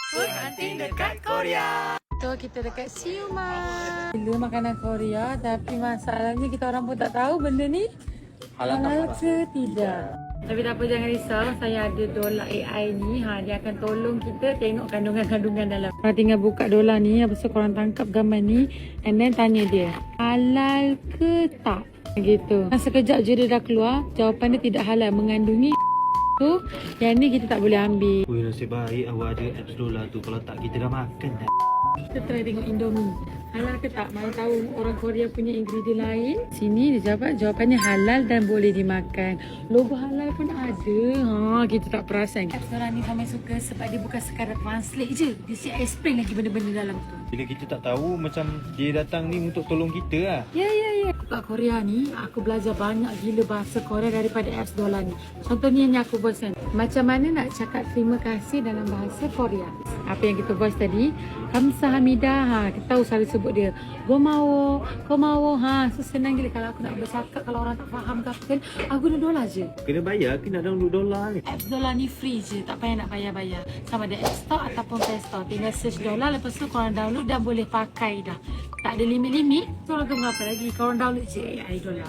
Food hunting dekat Korea. So kita dekat Siuman. Gila makanan Korea, tapi masalahnya kita orang pun tak tahu benda ni halal ke tidak. Tapi tak apa, jangan risau, saya ada dolar AI ni. Dia akan tolong kita tengok kandungan-kandungan dalam. Korang tinggal buka dolar ni, lepas tu korang tangkap gambar ni, and then tanya dia, halal ke tak? Gitu. Sekejap je dia dah keluar, jawapan dia tidak halal, mengandungi tu. Yang ni kita tak boleh ambil. Wih, nasib baik awak ada apps dolar tu. Kalau tak, kita dah makan dah. Kita try tengok Indomie. Halal ke tak? Mana tahu orang Korea punya ingredient lain. Sini dia jawab, jawapannya halal dan boleh dimakan. Logo halal pun ada. Kita tak perasan. Orang ni sampai suka sebab dia bukan sekadar translate je. Dia siap explain lagi benda-benda dalam tu. Bila kita tak tahu, macam dia datang ni untuk tolong kita lah. Ya. Kat Korea ni, aku belajar banyak gila bahasa Korea daripada apps dolar ni. Contoh ni yang aku voice kan. Macam mana nak cakap terima kasih dalam bahasa Korea. Apa yang kita voice tadi, kamsahamnida. Kita tahu selalu sebut dia. Gomawo. So senang gila kalau aku nak bercakap, kalau orang tak faham ke apa kan, aku guna dolar je. Kena bayar ke nak download dolar ni? Apps dolar ni free je, tak payah nak bayar-bayar. Sama ada App Store ataupun Play Store. Tinggal search dolar, lepas tu korang download dan boleh pakai dah. Tak ada limit-limit. Korang ke berapa lagi? Korang download je AI dolar.